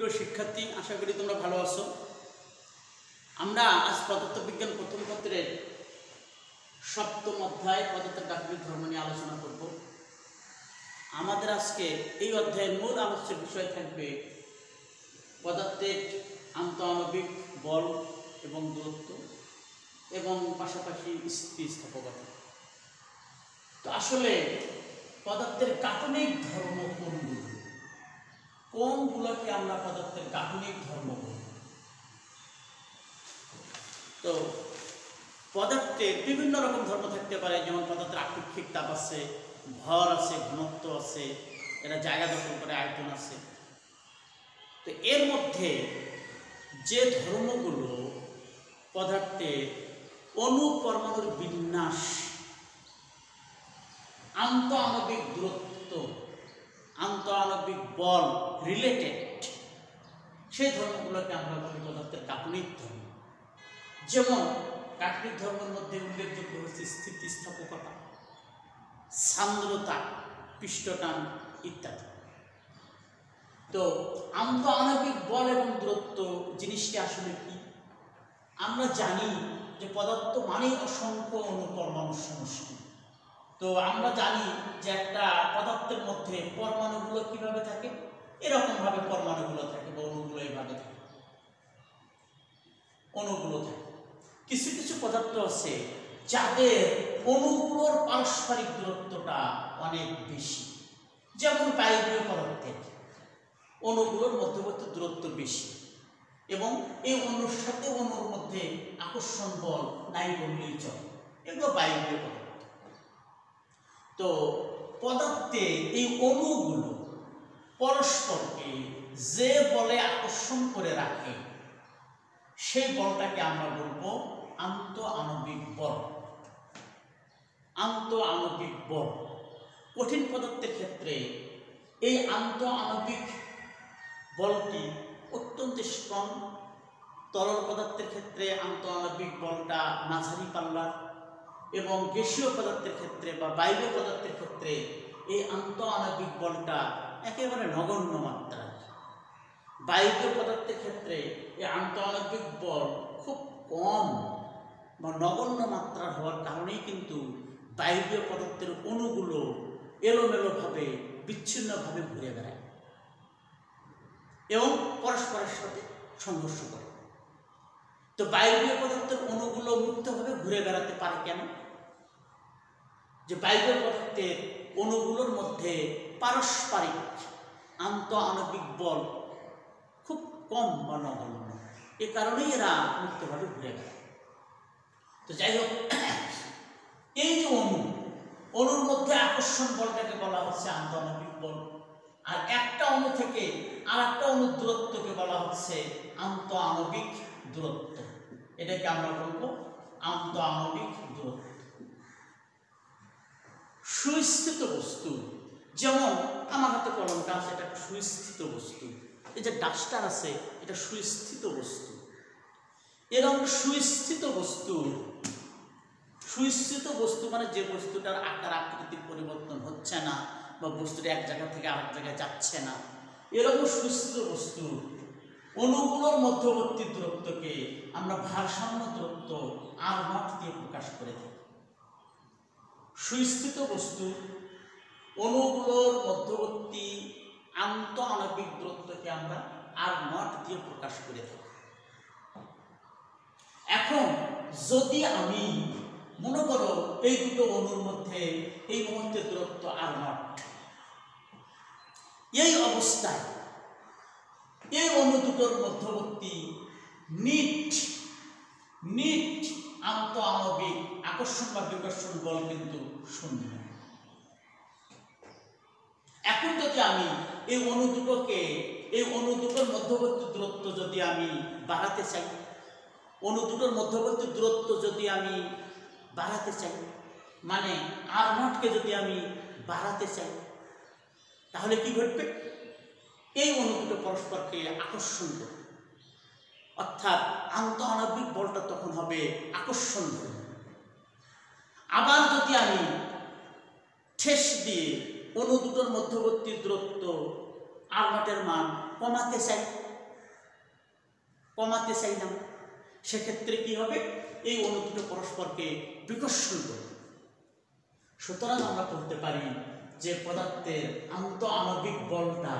প্রিয় শিক্ষার্থী, আশা করি তোমরা ভালো আছো। আমরা আজ পদার্থবিজ্ঞান প্রথম পত্রের সপ্তম অধ্যায় পদার্থের গাঠনিক ধর্ম নিয়ে আলোচনা করব। আমাদের আজকে এই অধ্যায়ের মূল আলোচ্য বিষয় থাকবে পদার্থের আন্তঃআণবিক বল এবং দূরত্ব এবং পাশাপাশি স্থিতিস্থাপকতা। তো আসলে পদার্থের গাঠনিক ধর্ম কোনগুলোকে আমরা পদার্থের গাঠনিক ধর্ম বলি? তো পদার্থের বিভিন্ন রকম ধর্ম থাকতে পারে, যেমন পদার্থের আপেক্ষিক তাপ আছে, ভর আছে, ঘনত্ব আছে, এরা জায়গা দখল করে, আয়তন আছে। তো এর মধ্যে যে ধর্মগুলো পদার্থের অণু পরমাণুর বিন্যাস, আন্তঃআণবিক দূরত্ব, আন্তঃআণবিক বল রিলেটেড, সেই ধর্মগুলোকে আমরা বলি পদার্থের গাঠনিক ধর্ম। যেমন গাঠনিক ধর্মের মধ্যে উল্লেখযোগ্য হচ্ছে স্থিতিস্থাপকতা, সান্দ্রতা, পৃষ্ঠটান ইত্যাদি। তো আন্তঃআণবিক বল এবং দূরত্ব জিনিসটি আসলে কি? আমরা জানি যে পদার্থ মানেই অসংখ্য অণু পরমাণুর সমষ্টি। তো আমরা জানি যে একটা পদার্থের মধ্যে পরমাণুগুলো কিভাবে থাকে, এরকম ভাবে পরমাণুগুলো থাকে বা অণুগুলো এইভাবে থাকে, অণুগুলো থাকে। কিছু কিছু পদার্থ আছে যাদের অণুগুলোর পারস্পরিক দূরত্বটা অনেক বেশি, যেমন বায়বীয় পদার্থের অণুগুলোর মধ্যবর্তী দূরত্ব বেশি এবং এই অণুর সাথে অণুর মধ্যে আকর্ষণ বল নাই বললেই চলে, এগুলো বায়বীয় পদার্থ। তো পদার্থে এই অণুগুলো পরস্পরকে যে বলে আকর্ষণ করে রাখে, সেই বলটাকে আমরা বলবো আন্তঃআণবিক বল। আন্তঃআণবিক বল কঠিন পদার্থের ক্ষেত্রে এই আন্তঃআণবিক বলটি অত্যন্ত স্ট্রং, তরল পদার্থের ক্ষেত্রে আন্তঃআণবিক বলটা মাঝারি পাল্লার, এবং গ্যাসীয় পদার্থের ক্ষেত্রে বা বায়বীয় পদার্থের ক্ষেত্রে এই আন্তঃআণবিক বলটা একেবারে নগণ্য মাত্রার। বায়বীয় পদার্থের ক্ষেত্রে এই আন্তঃআণবিক বল খুব কম বা নগণ্য মাত্রার হওয়ার কারণেই কিন্তু বায়বীয় পদার্থের অণুগুলো এলোমেলোভাবে, বিচ্ছিন্নভাবে ঘুরে বেড়ায় এবং পরস্পরের সাথে সংঘর্ষ করে। তো বায়বীয় পদার্থের অণুগুলো মুক্তভাবে ঘুরে বেড়াতে পারে কেন? যে বায়বীয় পদার্থের অণুগুলোর মধ্যে পারস্পরিক আন্তঃআণবিক বল খুব কম বা নগণ্য, এ কারণেই এরা মুক্তভাবে ঘুরে বেড়ায়। তো যাই হোক, এই যে অণুর মধ্যে আকর্ষণ বলটাকে বলা হচ্ছে আন্তঃআণবিক বল, আর একটা অণু থেকে আর একটা অণুর দূরত্বকে বলা হচ্ছে আন্তঃআণবিক দূরত্ব। এটাকে আমরা বলবো আন্তঃআণবিক দূরত্ব। সুস্থিত বস্তু, যেমন আমার হাতে কলমটা আছে, এটা একটা সুস্থিত বস্তু। এই যে ডাস্টার আছে, এটা সুস্থিত বস্তু। এরকম সুস্থিত বস্তু, সুস্থিত বস্তু মানে যে বস্তুটার আকার আকৃতির পরিবর্তন হচ্ছে না বা বস্তুটা এক জায়গা থেকে আরেক জায়গায় যাচ্ছে না, এরকম সুস্থিত বস্তু অণুগুলোর মধ্যবর্তী দূরত্বকে আমরা ভারসাম্য দূরত্ব R0 দিয়ে প্রকাশ করে থাকি। সুস্থিত বস্তু অণুগুলোর মধ্যবর্তী আন্তঃআণবিক দূরত্বকে আমরা R0 দিয়ে প্রকাশ করে থাকি। এখন যদি আমি মনে করো এই দুটো অণুর মধ্যে এই মুহূর্তে দূরত্ব R0, এই অবস্থায় এই অণু দুটোর মধ্যবর্তী নিট আন্তঃআণবিক আকর্ষণ বা বিকর্ষণ বল কিন্তু শূন্য। এখন যদি আমি এই অণু দুটোর মধ্যবর্তী দূরত্ব যদি আমি বাড়াতে চাই, অণু দুটোর মধ্যবর্তী দূরত্ব যদি আমি বাড়াতে চাই, মানে R0 কে যদি আমি বাড়াতে চাই, তাহলে কি ঘটবে? এই অণু দুটো পরস্পরকে আকর্ষণ করবে, অর্থাৎ আন্তঃআণবিক বলটা তখন হবে আকর্ষণ বল। আবার যদি আমি ঠেস দিয়ে অণু দুটোর মধ্যবর্তী দূরত্ব R0 এর মান কমাতে চাই, কমাতে চাইলাম, সেক্ষেত্রে কি হবে? এই অণু দুটো পরস্পরকে বিকর্ষণ করবে। সুতরাং আমরা বলতে পারি যে পদার্থের আন্ত আণবিক বলটা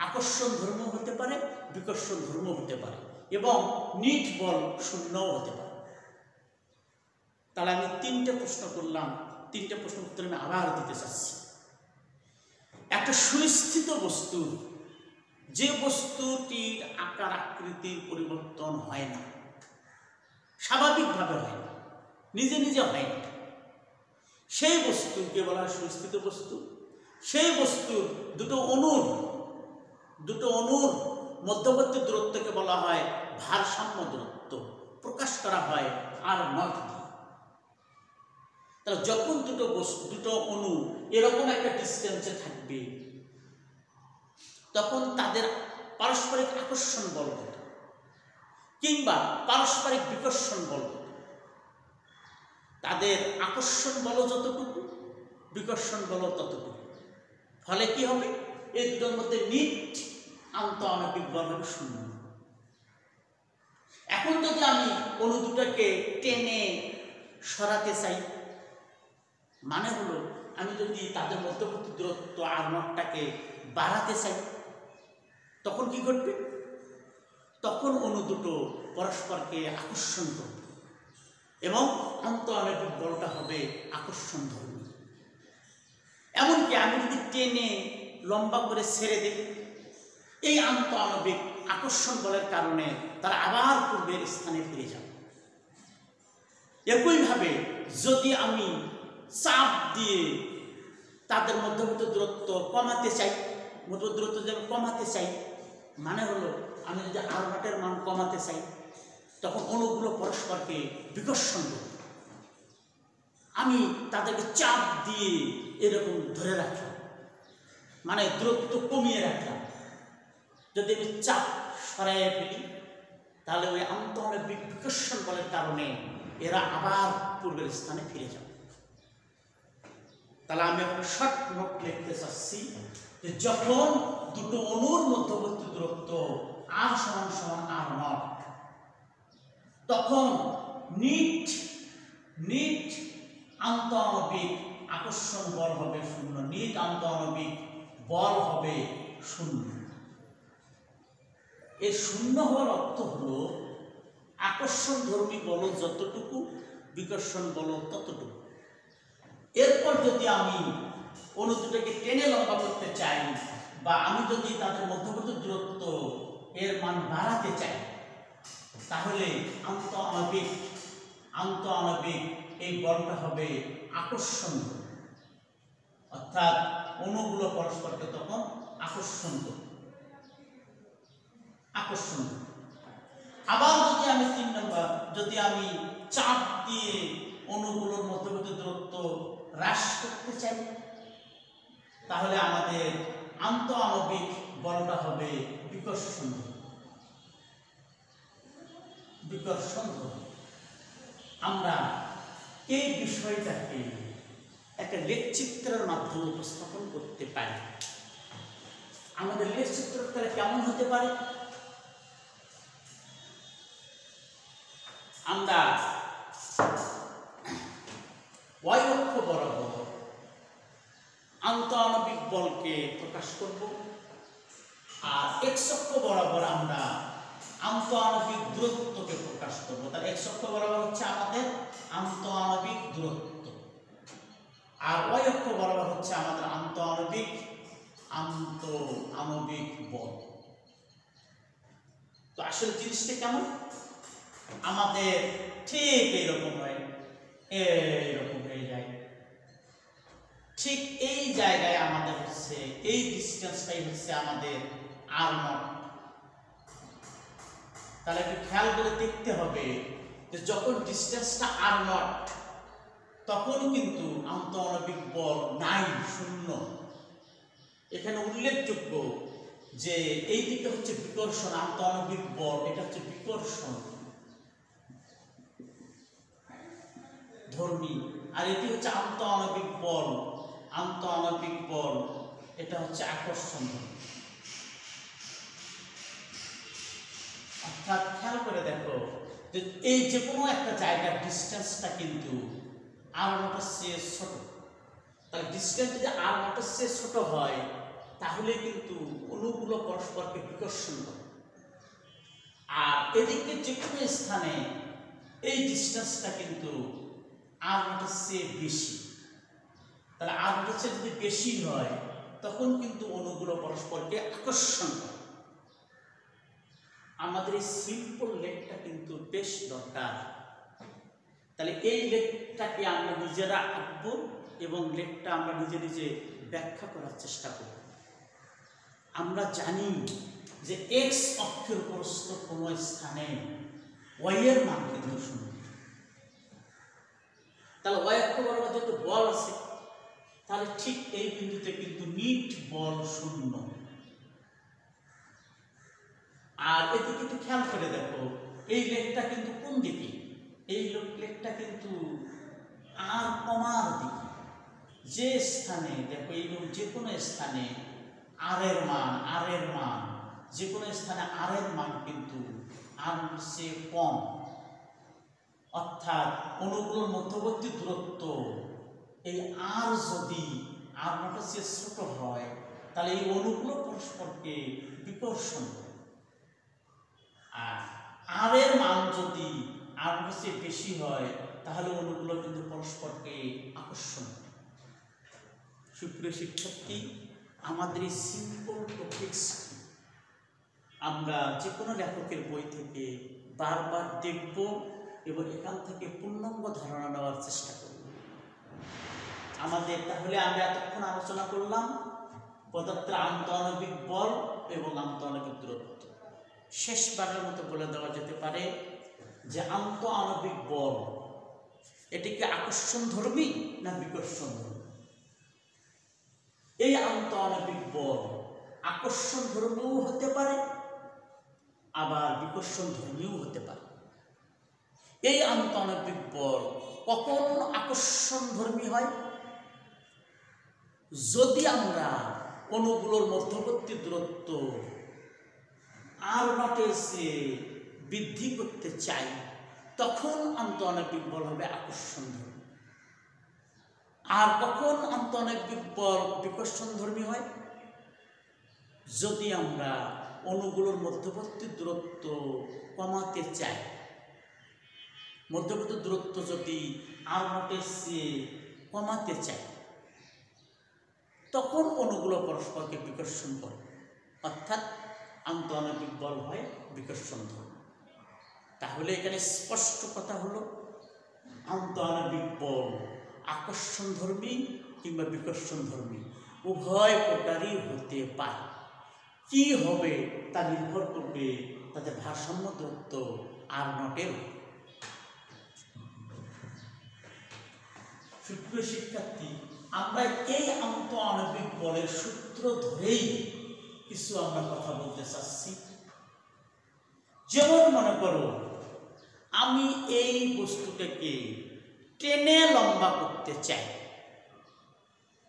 আকর্ষণ ধর্ম হতে পারে, বিকর্ষণ ধর্ম হতে পারে, এবং নিট বল শূন্যও হতে পারে। তাহলে আমি 3টে প্রশ্ন করলাম, 3টে প্রশ্ন উত্তর আমি আবার দিতে চাচ্ছি। একটা সুস্থিত বস্তু, যে বস্তুটির আকার আকৃতির পরিবর্তন হয় না, স্বাভাবিকভাবে হয় না, নিজে নিজে হয় না, সেই বস্তুকে বলা হয় সুস্থিত বস্তু। সেই বস্তুর দুটো অণুর মধ্যবর্তী দূরত্বকে বলা হয় ভারসাম্য দূরত্ব, প্রকাশ করা হয় R0 দিয়ে। তাহলে যখন দুটো অণু এরকম একটা ডিস্টেন্সে থাকবে, তখন তাদের পারস্পরিক আকর্ষণ বল কত, কিংবা পারস্পরিক বিকর্ষণ বল কত? তাদের আকর্ষণ বল যতটুকু, বিকর্ষণ বল ততটুকু। ফলে কি হবে? এই দুটোর মধ্যে নিট আন্ত আণবিক বল হবে 0। এখন যদি আমি অণু দুটোকে টেনে সরাতে চাই, মানে হলো আমি যদি তাদের মধ্যবর্তী দূরত্ব R0টাকে বাড়াতে চাই, তখন কি ঘটবে? তখন অণু দুটো পরস্পরকে আকর্ষণ করবে এবং আন্ত আণবিক বলটা হবে আকর্ষণ ধর্মী। এমনকি আমি যদি টেনে লম্বা করে ছেড়ে দিই, এই আন্ত আণবিক আকর্ষণ বলের কারণে তারা আবার পূর্বের স্থানে ফিরে যাবে। একইভাবে যদি আমি চাপ দিয়ে তাদের মধ্যবর্তী দূরত্ব কমাতে চাই, মধ্যবর্তী দূরত্ব যদি কমাতে চাই, মানে হলো আমি যদি R0 মান কমাতে চাই, তখন অণুগুলো পরস্পরকে বিকর্ষণ করবে। আমি তাদেরকে চাপ দিয়ে এরকম ধরে রাখলাম, মানে দূরত্ব কমিয়ে রাখলাম। যদি আমি চাপ সরাইয়ে ফেলি, তাহলে ওই আন্ত আণবিক বিকর্ষণ বলের কারণে এরা আবার পূর্বের স্থানে ফিরে যাবে। তাহলে আমি এখন শর্ট নোট লিখতে চাচ্ছি যে যখন দুটো অণুর মধ্যবর্তী দূরত্ব R = R0, তখন নিট আন্ত আণবিক আকর্ষণ বল হবে 0, নিট আন্ত আণবিক বল হবে 0। এই 0 হওয়ার অর্থ হলো আকর্ষণ ধর্মী বল যতটুকু, বিকর্ষণ বল ততটুকু। এরপর যদি আমি অণু দুটোকে টেনে লম্বা করতে চাই, বা আমি যদি তাদের মধ্যবর্তী দূরত্ব এর মান বাড়াতে চাই, তাহলে আন্ত আণবিক এই বলটা হবে আকর্ষণ ধর্মী, অর্থাৎ অণুগুলো পরস্পরকে তখন আকর্ষণ করবে। আবার যদি আমি 3 নম্বর, যদি আমি চাপ দিয়ে অণুগুলোর মধ্যবর্তী দূরত্ব হ্রাস করতে চাই, তাহলে আমাদের আন্ত আণবিক বলটা হবে বিকর্ষণ ধর্মী। আমরা এই বিষয়টাকে একটা লেখচিত্রের মাধ্যমে উপস্থাপন করতে পারি। আমাদের লেখচিত্রটা কেমন হতে পারে? আমরা y অক্ষ বরাবর আন্ত আণবিক বলকে প্রকাশ করব, আর x অক্ষ বরাবর আমরা আন্ত আণবিক দূরত্বকে প্রকাশ করব। তাহলে x অক্ষ বরাবর হচ্ছে আমাদের আন্ত আণবিক দূরত্ব, আর y অক্ষ বরাবর হচ্ছে আমাদের আন্ত আণবিক বল। তো আসলে জিনিসটা কেমন? আমাদের ঠিক এইরকম হয়, এইরকম হয়ে যায়। ঠিক এই জায়গায় আমাদের হচ্ছে এই ডিসটেন্সটাই হচ্ছে আমাদের R0। তাহলে একটু খেয়াল করে দেখতে হবে যে যখন ডিসটেন্সটা R0, তখন কিন্তু আন্ত আণবিক বল নাই, 0। এখানে উল্লেখযোগ্য যে এই দিকে হচ্ছে বিকর্ষণ, আন্ত আণবিক বল, এটা হচ্ছে বিকর্ষণ ধর্মী, আর এটি হচ্ছে আন্ত আণবিক বল, এটা হচ্ছে আকর্ষণ ধর্মী। অর্থাৎ খেয়াল এই যে কোনো একটা জায়গার ডিস্টেন্সটা কিন্তু আর নটের চেয়ে ছোট। তাহলে ডিস্টেন্স যদি আর নটের চেয়ে ছোট হয় তাহলে কিন্তু অণুগুলো পরস্পরকে বিকর্ষণ করে। আর এদিকে যে কোনো স্থানে এই ডিস্টেন্সটা কিন্তু আর নটের চেয়ে বেশি। তাহলে আর নটের চেয়ে যদি বেশি হয় তখন কিন্তু অণুগুলো পরস্পরকে আকর্ষণ করে। আমাদের এই সিম্পল লেগটা কিন্তু বেশ দরকার। তাহলে এই লেগটাকে আমরা নিজেরা আঁকবো এবং লেগটা আমরা নিজে নিজে ব্যাখ্যা করার চেষ্টা করব। আমরা জানি যে এক্স অক্ষের উপরস্থ কোনো স্থানে ওয়াই এর মান কিন্তু 0। তাহলে ওয়াই অক্ষ বরাবর যেহেতু বল আছে তাহলে ঠিক এই বিন্দুতে কিন্তু নিট বল 0। আর এদিকে একটু খেয়াল করে দেখো এই লেগটা কিন্তু কোন দিকে, এই লেগটা কিন্তু আর কমার দিকে। যে স্থানে দেখো এইরকম যে কোনো স্থানে আর এর মান যে কোনো স্থানে আর এর মান কিন্তু আর চেয়ে কম, অর্থাৎ অণুগুলোর মধ্যবর্তী দূরত্ব এই আর যদি আর নটের চেয়ে ছোট হয় তাহলে এই অণুগুলো পরস্পরকে বিকর্ষণ করে। আর আর এর মান যদি আর নটের চেয়ে বেশি হয় তাহলে অণুগুলো কিন্তু পরস্পরকে আকর্ষণ করে। সুপ্রিয় শিক্ষার্থী, আমাদের এই সিম্পল টপিক্স আমরা যে কোনো লেখকের বই থেকে বারবার দেখব এবং এখান থেকে পূর্ণাঙ্গ ধারণা নেওয়ার চেষ্টা করব। আমাদের তাহলে আমরা এতক্ষণ আলোচনা করলাম পদার্থের আন্তঃআণবিক বল এবং আন্তঃআণবিক দূরত্ব। শেষবারের মতো বলে দেওয়া যেতে পারে যে আন্তঃআণবিক বল এটি কি আকর্ষণধর্মী না বিকর্ষণধর্মী? এই আন্তঃআণবিক বল আকর্ষণধর্মীও হতে পারে আবার বিকর্ষণধর্মীও হতে পারে। এই আন্তঃআণবিক বল কখন আকর্ষণধর্মী হয়? যদি আমরা অণুগুলোর মধ্যবর্তী দূরত্ব আর নটের চেয়ে বৃদ্ধি করতে চাই তখন আন্তঃআণবিক বল হবে আকর্ষণধর্মী। আর কখন আন্তঃআণবিক বল বিকর্ষণধর্মী হয়? যদি আমরা অণুগুলোর মধ্যবর্তী দূরত্ব কমাতে চাই, মধ্যবর্তী দূরত্ব যদি আর নটের চেয়ে কমাতে চাই তখন অণুগুলো পরস্পরকে বিকর্ষণ করে, অর্থাৎ আন্তঃআণবিক বল হয় বিকর্ষণধর্মী। তাহলে এখানে স্পষ্ট কথা হলো আন্তঃআণবিক বল আকর্ষণধর্মী কিংবা বিকর্ষণধর্মী উভয় প্রকারই হতে পারে। কি হবে তা নির্ভর করবে তাদের ভারসাম্য দূরত্ব আর নটের। সুপ্রিয় শিক্ষার্থী, আমরা এই আন্তঃআণবিক বলের সূত্র ধরেই কিছু আমরা কথা বলতে চাচ্ছি। যেমন মনে করো আমি এই বস্তুটাকে টেনে লম্বা করতে চাই।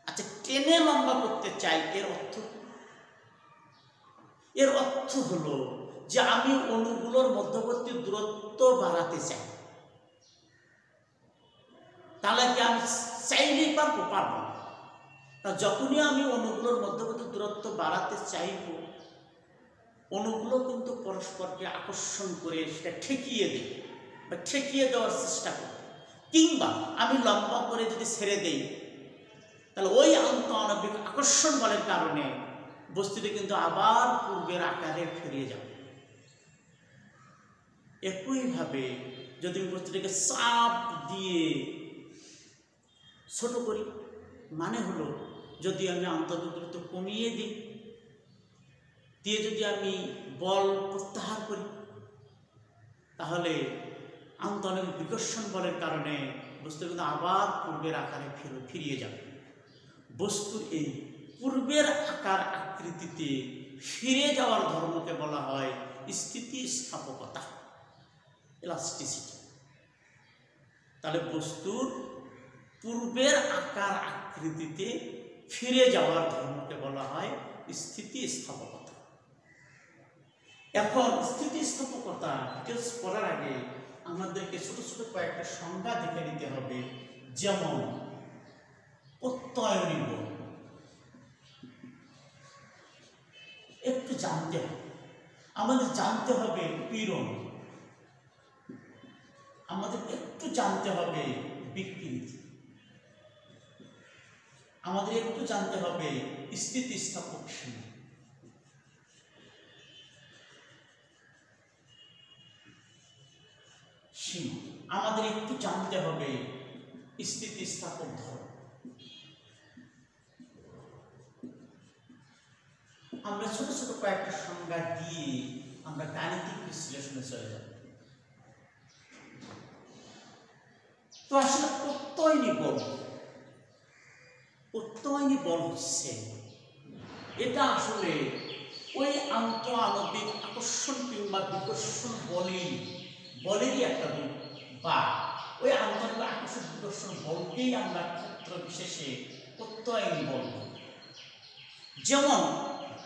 আচ্ছা, টেনে লম্বা করতে চাই এর অর্থ হলো যে আমি অণুগুলোর মধ্যবর্তী দূরত্ব বাড়াতে চাই। তাহলে কি আমি চাইলেই পারবো? পারবো না। যখনই আমি অণুগুলোর মধ্যবর্তী দূরত্ব বাড়াতে চাইব অণুগুলো কিন্তু পরস্পরকে আকর্ষণ করে সেটা ঠেকিয়ে দেবে বা ঠেকিয়ে দেওয়ার চেষ্টা করবে, কিংবা আমি লম্বা করে যদি ছেড়ে দেই তাহলে ওই আন্তঃআণবিক আকর্ষণ বলের কারণে বস্তুটি কিন্তু আবার পূর্বের আকারে ফিরিয়ে যাবে। একইভাবে যদি বস্তুটিকে চাপ দিয়ে ছোট করি, মানে হলো যদি আমি আন্তঃআণবিক দূরত্ব কমিয়ে দিই, দিয়ে যদি আমি বল প্রত্যাহার করি তাহলে আন্তঃআণবিক বিকর্ষণ বলের কারণে বস্তু কিন্তু আবার পূর্বের আকারে ফিরিয়ে যাবে। বস্তুর এই পূর্বের আকার আকৃতিতে ফিরে যাওয়ার ধর্মকে বলা হয় স্থিতিস্থাপকতা, ইলাস্টিসিটি। তাহলে বস্তুর পূর্বের আকার আকৃতিতে ফিরে যাওয়ার ধর্মকে বলা হয় স্থিতিস্থাপকতা। এখন স্থিতিস্থাপকতা ডিটেলস পড়ার আগে আমাদেরকে ছোট ছোট কয়েকটা সংজ্ঞা দেখে নিতে হবে। যেমন প্রত্যয়নী বল একটু জানতে হবে, আমাদের জানতে হবে পীড়ন, আমাদের একটু জানতে হবে বিকৃতি, আমাদের একটু জানতে হবে স্থিতিস্থাপক সীমা, আমাদের একটু জানতে হবে স্থিতিস্থাপক ধর্ম। আমরা ছোট ছোট কয়েকটা সংজ্ঞা দিয়ে আমরা গাণিতিক বিশ্লেষণে চলে যাব। তো আসলে প্রত্যয়নী বল হচ্ছে এটা আসলে ওই আন্তঃআণবিক আকর্ষণ কিংবা বিকর্ষণ বলেরই একটা রূপ, বা ওই আন্তঃআণবিক আকর্ষণ বিকর্ষণ বলকেই আমরা ক্ষেত্র বিশেষে প্রত্যয়নী বল। যেমন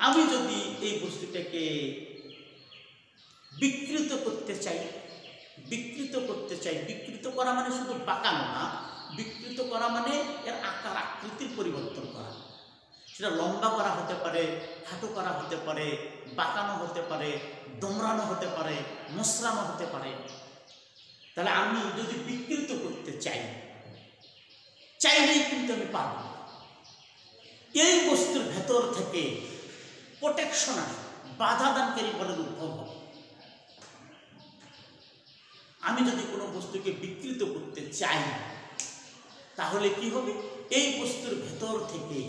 আমি যদি এই বস্তুটাকে বিকৃত করতে চাই, বিকৃত করা মানে শুধু বাঁকানো না, বিকৃত করা মানে এর আকার আকৃতির পরিবর্তন করা। সেটা লম্বা করা হতে পারে, খাটো করা হতে পারে, বাঁকানো হতে পারে, দোমড়ানো হতে পারে, মসরানো হতে পারে। তাহলে আমি যদি বিকৃত করতে চাইলেই কিন্তু আমি পারব। এই বস্তুর ভেতর থেকে প্রোটেকশন আসে, বাধা দানকারী বলের উদ্ভব হবে। আমি যদি কোনো বস্তুকে বিকৃত করতে চাই তাহলে কি হবে? এই বস্তুর ভেতর থেকে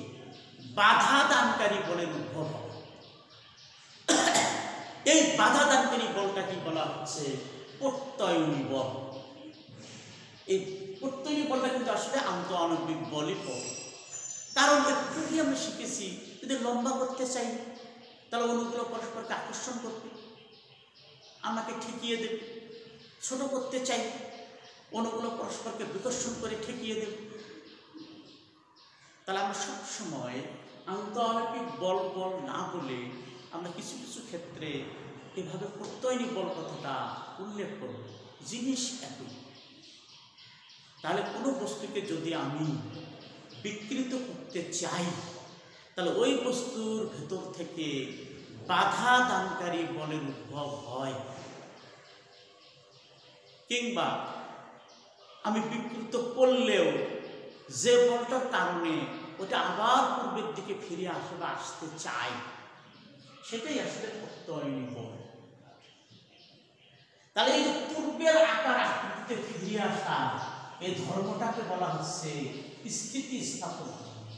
বাধা দানকারী বলের উদ্ভব হবে। এই বাধা দানকারী বলটা কি বলা হচ্ছে? প্রত্যয়নী বল। এই প্রত্যয়নী বলটা কিন্তু আসলে আন্তঃআণবিক বলই পড়ে। কারণ একটু আমরা শিখেছি, যদি লম্বা করতে চাই তাহলে অণুগুলো পরস্পরকে আকর্ষণ করবে, আমাকে ঠেকিয়ে দেবে। ছোট করতে চাই, অণুগুলো পরস্পরকে বিকর্ষণ করে ঠেকিয়ে দেবে। তাহলে আমরা সবসময় আন্তঃআণবিক বল না বলে আমরা কিছু কিছু ক্ষেত্রে এভাবে প্রত্যয়নী বল কথাটা উল্লেখ করব। জিনিস একই। তাহলে কোনো বস্তুকে যদি আমি বিকৃত করতে চাই তাহলে ওই বস্তুর ভেতর থেকে বাধা দানকারী বলের উদ্ভব হয়, কিংবা আমি বিকৃত করলেও যে বলটার কারণে ওটা আবার পূর্বের দিকে ফিরে আসতে চাই, সেটাই আসলে প্রত্যয়নী বল। তাহলে এই পূর্বের আকার আকৃতিতে ফিরে আসা এই ধর্মটাকে বলা হচ্ছে স্থিতিস্থাপক ধর্ম।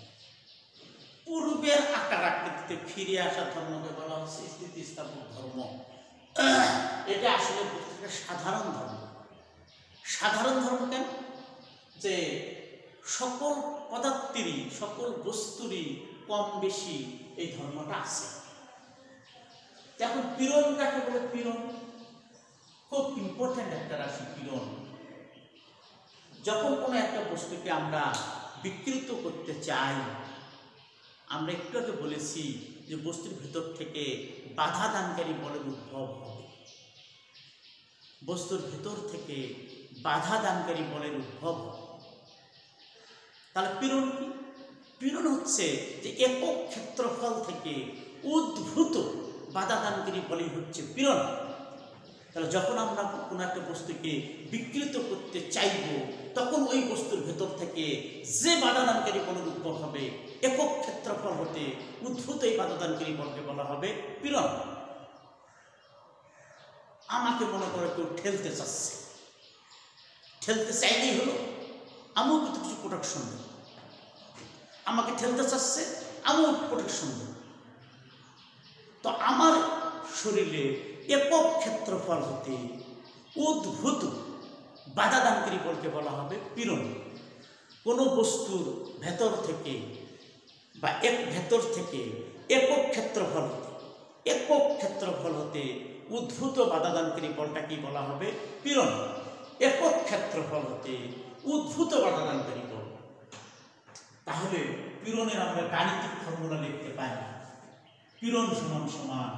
পূর্বের আকার আকৃতিতে ফিরে আসা ধর্মকে বলা হচ্ছে স্থিতিস্থাপক ধর্ম। এটা আসলে সাধারণ ধর্ম। সাধারণ ধর্ম কেন? যে সকল পদার্থেরই, সকল বস্তুরই কম বেশি এই ধর্মটা আছে। এখন পীড়ন কাকে বলে? পীড়ন খুব ইম্পর্টেন্ট একটা রাশি। পীড়ন যখন কোনো একটা বস্তুকে আমরা বিকৃত করতে চাই, আমরা একটু আগে বলেছি যে বস্তুর ভিতর থেকে বাধা দানকারী বলের উদ্ভব হবে। বস্তুর ভিতর থেকে বাধা দানকারী বলের উদ্ভব হবে। তাহলে পীড়ন কি? পীড়ন হচ্ছে যে একক ক্ষেত্রফল থেকে উদ্ভূত বাধা দানকারী বলই হচ্ছে পীড়ন। তাহলে যখন আমরা কোনো একটা বস্তুকে বিকৃত করতে চাইব তখন ওই বস্তুর ভেতর থেকে যে বাধা দানকারী বলের উদ্ভব হবে, একক ক্ষেত্রফল হতে উদ্ভূত এই বাধা দানকারী বলকে বলা হবে পীড়ন। আমাকে মনে করে কেউ ঠেলতে চাচ্ছে, ঠেলতে চাইলেই হলো, আমিও কিন্তু কিছু প্রোটেকশন দেব। আমাকে ঠেলতে চাচ্ছে, আমিও প্রোটেকশন দেব। তো আমার শরীরে একক ক্ষেত্রফল হতে উদ্ভূত বাধা দানকারী বলকে বলা হবে পীড়ন। কোনো বস্তুর ভেতর থেকে বা ভেতর থেকে একক ক্ষেত্রফল হতে উদ্ভূত বাধা দানকারী বলটা কি বলা হবে? পীড়ন। একক ক্ষেত্রফল হতে উদ্ভূত বাধা দানকারী বল। তাহলে পীড়নের আমরা গাণিতিক ফর্মুলা লিখতে পাই, পীড়ন সমান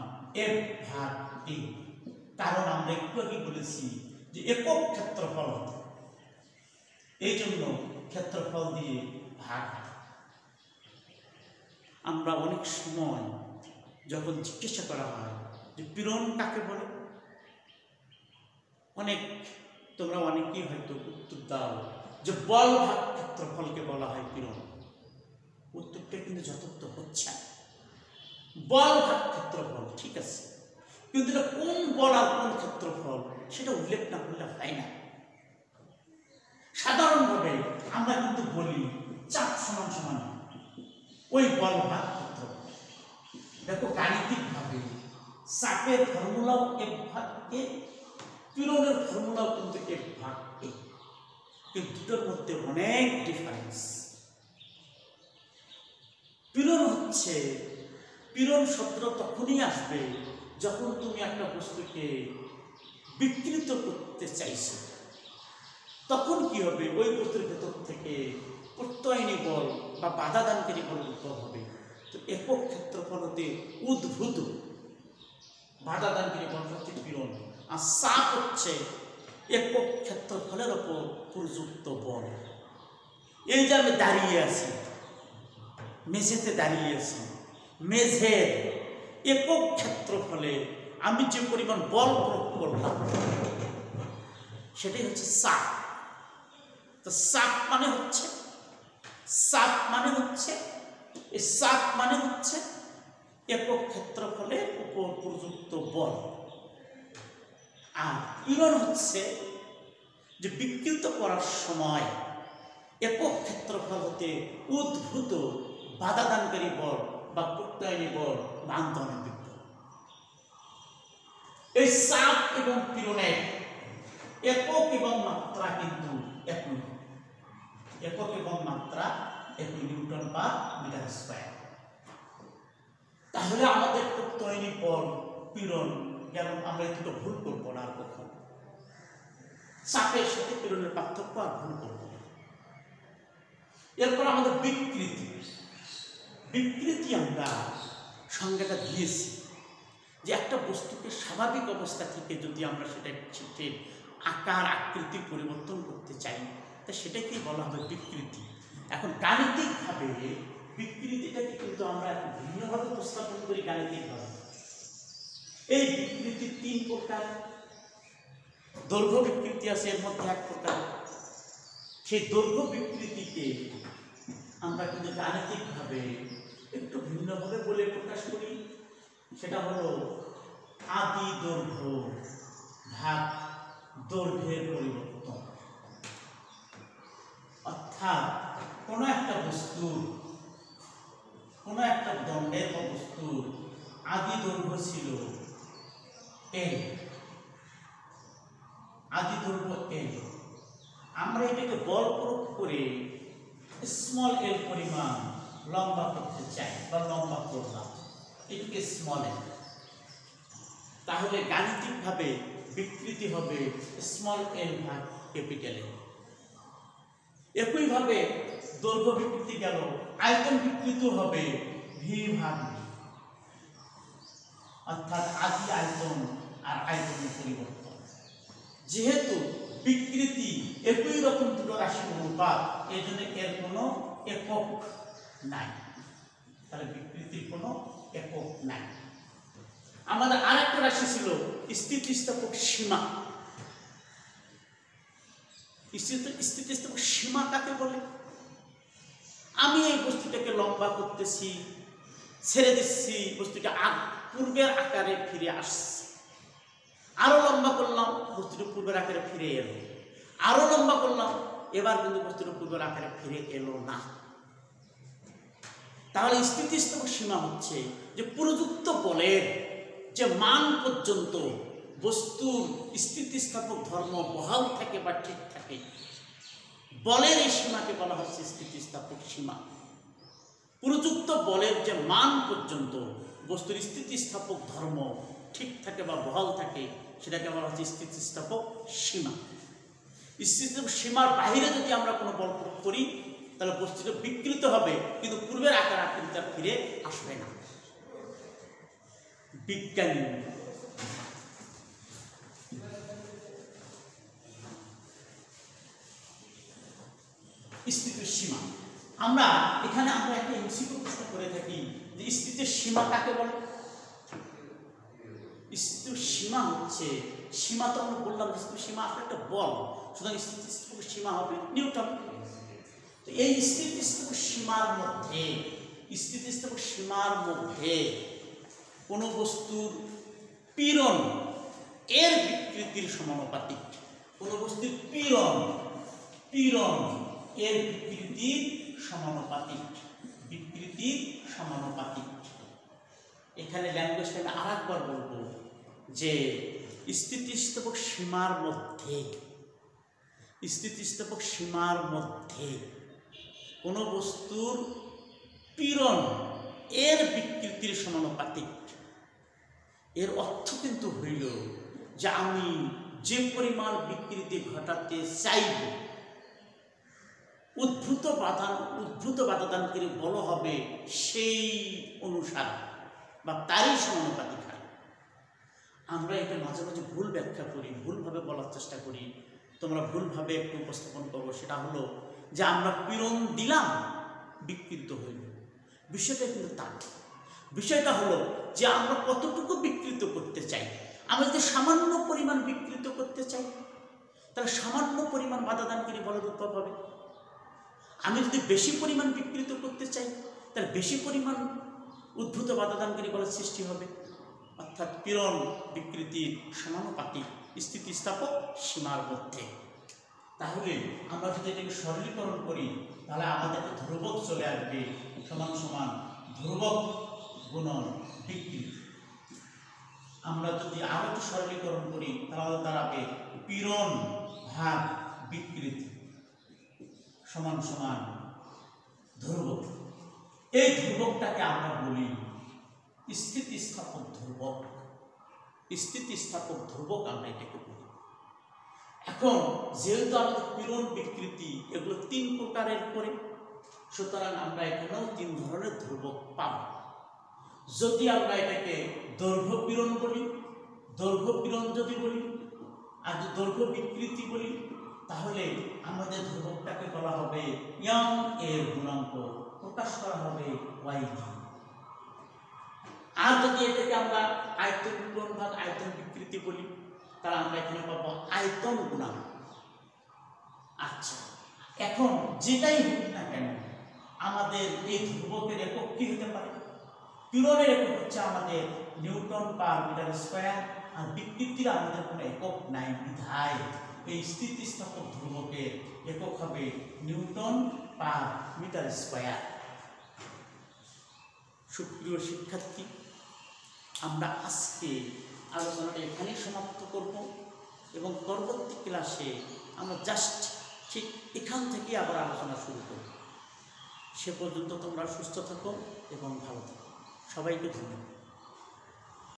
F/A। কারণ আমরা একটু আগে বলেছি যে একক ক্ষেত্রফল হতো, এই জন্য ক্ষেত্রফল দিয়ে ভাগ। আমরা অনেক সময় যখন জিজ্ঞাসা করা হয় যে পীড়ন কাকে বলে, তোমরা অনেকেই হয়তো উত্তর দাও যে বল ভাগ ক্ষেত্রফলকে বলা হয় পীড়ন। উত্তরটা কিন্তু যথার্থ হচ্ছে না। বল ভাগ ক্ষেত্রফল ঠিক আছে, কিন্তু এটা কোন বল আর কোন ক্ষেত্রফল সেটা উল্লেখ না করলে হয় না। সাধারণভাবে আমরা কিন্তু বলি চাপ সমান সমান ওই বল ভাগ ক্ষেত্রফল। দেখো গাণিতিকভাবে চাপের ফর্মুলাও F ভাগ A, পীড়নের ফর্মুলাও কিন্তু F ভাগ A, কিন্তু দুটোর মধ্যে অনেক ডিফারেন্স। পীড়ন শব্দ তখনই আসবে যখন তুমি একটা বস্তুকে বিকৃত করতে চাইছো, তখন কি হবে, ওই বস্তুর ভেতর থেকে প্রত্যয়নী বল বা বাধাদানকারী বল উদ্ভব হবে। তো একক ক্ষেত্রফল হতে উদ্ভূত বাধাদানকারী বল হচ্ছে পীড়ন, আর চাপ হচ্ছে একক ক্ষেত্রফলের ওপর প্রযুক্ত বল। এই যে আমি দাঁড়িয়ে আছি, মেঝেতে দাঁড়িয়ে আছি, মেঝের একক ক্ষেত্রফলে আমি যে পরিমাণ বল প্রয়োগ করলাম সেটাই হচ্ছে চাপ। তো চাপ মানে হচ্ছে একক ক্ষেত্রফলের উপর প্রযুক্ত বল। আর পীড়ন হচ্ছে যে বিকৃত করার সময় একক ক্ষেত্রফল হতে উদ্ভূত বাধাদানকারী বল বা প্রত্যয়নী বল বা আন্তঃনৈতিক বল। এই চাপ এবং পীড়নের একক এবং মাত্রা কিন্তু একই। একক এবং মাত্রা একই, নিউটন বা মিটার স্কয়ার। তাহলে আমাদের প্রত্যয়নী বল পীড়ন গেল, আমরা এই দুটো ভুল করবো না আর কখনো। চাপের সাথে পীড়নের পার্থক্য আর ভুল করবো না। এরপর আমাদের বিকৃতি আমরা সংজ্ঞাটা দিয়েছি যে একটা বস্তুকে স্বাভাবিক অবস্থা থেকে যদি আমরা সেটা আকার আকৃতি পরিবর্তন করতে চাই, তা সেটাকেই বলা হবে বিকৃতি। এখন গাণিতিকভাবে বিকৃতিটাকে কিন্তু আমরা ভিন্নভাবে উপস্থাপন করি গাণিতিকভাবে। এই বিকৃতি 3 প্রকার। দৈর্ঘ্য বিকৃতি আছে, এর মধ্যে 1 প্রকার। সেই দৈর্ঘ্য বিকৃতিকে আমরা কিন্তু গাণিতিকভাবে একটু ভিন্নভাবে বলে প্রকাশ করি। সেটা হলো আদি দৈর্ঘ্য ভাগ দৈর্ঘ্যের পরিবর্তন। অর্থাৎ কোনো একটা দণ্ডের বা বস্তুর আদি দৈর্ঘ্য ছিল L, আদি দৈর্ঘ্য L। আমরা এটাকে বল প্রয়োগ করে স্মল l পরিমাণ লম্বা করতে চাই বা লম্বা করলাম, এটাকে স্মল l। তাহলে গাণিতিকভাবে বিকৃতি হবে স্মল l ভাগ ক্যাপিটাল L। একইভাবে দৈর্ঘ্য বিকৃতি গেল, আয়তন বিকৃতি হবে v ভাগ v। অর্থাৎ আদি আয়তন আর আয়তনের পরিবর্তন। যেহেতু বিকৃতি একই রকম দুটো রাশির অনুপাত, এই জন্য এর কোনো একক নাই। তাহলে বিকৃতির কোনো একক নাই। আমাদের আরেকটা রাশি ছিল স্থিতিস্থাপক সীমা। স্থিতিস্থাপক সীমা কাকে বলে? আমি এই বস্তুটাকে লম্বা করতেছি, ছেড়ে দিচ্ছি, বস্তুটা পূর্বের আকারে ফিরে আসছে। আরো লম্বা করলাম, বস্তুটা পূর্বের আকারে ফিরে এলো। আরো লম্বা করলাম, এবার কিন্তু বস্তুটা পূর্বের আকারে ফিরে এলো না। তাহলে স্থিতিস্থাপক সীমা হচ্ছে যে প্রযুক্ত বলের যে মান পর্যন্ত বস্তুর স্থিতিস্থাপক ধর্ম বহাল থাকে বা ঠিক থাকে, বলের এই সীমাকে বলা হচ্ছে স্থিতিস্থাপক সীমা। প্রযুক্ত বলের যে মান পর্যন্ত বস্তুর স্থিতিস্থাপক ধর্ম ঠিক থাকে বা বহাল থাকে, সেটাকে বলা হচ্ছে স্থিতিস্থাপক সীমা। স্থিতিস্থাপক সীমার বাইরে যদি আমরা কোনো বল প্রয়োগ করি, তাহলে বস্তুটা বিকৃত হবে, কিন্তু পূর্বের আকার আকৃতিটা ফিরে আসবে না। স্থিতির সীমা। আমরা এখানে একটা এমসিকিউ প্রশ্ন করে থাকি যে স্থিতির সীমা কাকে বলে। স্থিতির সীমা হচ্ছে, সীমা তো আমরা বললাম স্থিতির সীমা আসলে একটা বল, সুতরাং স্থিতির সীমা হবে নিউটন। তো এই স্থিতিস্থাপক সীমার মধ্যে কোনো বস্তুর পীড়ন এর বিকৃতির সমানুপাতিক, কোনো বস্তুর পীড়ন এর বিকৃতির সমানুপাতিক। এখানে ল্যাঙ্গুয়েজটা আমি আরেকবার বলবো যে স্থিতিস্থাপক সীমার মধ্যে কোনো বস্তুর পীড়ন এর বিকৃতির সমানুপাতিক। এর অর্থ কিন্তু হইল যে আমি যে পরিমাণ বিকৃতি ঘটাতে চাইব, উদ্ভূত বাধাদানকারী বল হবে সেই অনুসারে বা তারই সমানুপাতিক হারে। আমরা এটা মাঝে মাঝে ভুল ব্যাখ্যা করি, ভুলভাবে বলার চেষ্টা করি, তোমরা ভুলভাবে একটু উপস্থাপন করবো। সেটা হলো যে আমরা পীড়ন দিলাম, বিকৃত হইল। বিষয়টা কিন্তু তা, বিষয়টা হলো যে আমরা কতটুকু বিকৃত করতে চাই। আমরা যদি সামান্য পরিমাণ বিকৃত করতে চাই তাহলে সামান্য পরিমাণ বাধাদানকারী বলের উদ্ভব হবে। আমি যদি বেশি পরিমাণ বিকৃত করতে চাই তাহলে বেশি পরিমাণ উদ্ভূত বাধাদানকারী বলের সৃষ্টি হবে। অর্থাৎ পীড়ন বিকৃতির সমানুপাতিক স্থিতিস্থাপক সীমার মধ্যে। তাহলে আমরা যদি এটাকে সরলীকরণ করি তাহলে আমাদের ধ্রুবক চলে আসবে, সমান সমান ধ্রুবক গুণন বিকৃতি। আমরা যদি আরো একটু সরলীকরণ করি তাহলে দাঁড়াবে পীড়ন ভাগ বিকৃতি সমান সমান ধ্রুবক। এই ধ্রুবকটাকে আমরা বলি স্থিতিস্থাপক ধ্রুবক আমরা এটাকে বলি। এখন যেহেতু আমাদের পীড়ন বিকৃতি এগুলো 3 প্রকারের করে, সুতরাং আমরা এখানেও 3 ধরনের ধ্রুবক পাব। যদি আমরা এটাকে দৈর্ঘ্য পীড়ন বলি, যদি বলি, আর যদি দৈর্ঘ্য বিকৃতি বলি, তাহলে আমাদের ধ্রুবকটাকে বলা হবে ইয়ং এর গুণাঙ্ক, প্রকাশ করা হবে y দিয়ে। আর যদি এটাকে আমরা আয়তন পীড়ন ভাগ আয়তন বিকৃতি বলি তাহলে আমরা এখানে পাবো আয়তন গুণাঙ্ক। আচ্ছা, এখন যেটাই হোক না কেন আমাদের এই ধ্রুবকের একক কি হতে পারে? পীড়নের একক হচ্ছে আমাদের নিউটন পার মিটার স্কয়ার, আর বিকৃতির আমাদের কোনো একক নাই বিধায় এই স্থিতিস্থাপক ধ্রুবকের একক হবে নিউটন পার মিটার স্কয়ার। সুপ্রিয় শিক্ষার্থী, আমরা আজকে আলোচনাটা এখানেই সমাপ্ত করব এবং পরবর্তী ক্লাসে আমরা জাস্ট ঠিক এখান থেকে আবার আলোচনা শুরু করব। সে পর্যন্ত তোমরা সুস্থ থাকো এবং ভালো থাকো। সবাইকে ধন্যবাদ।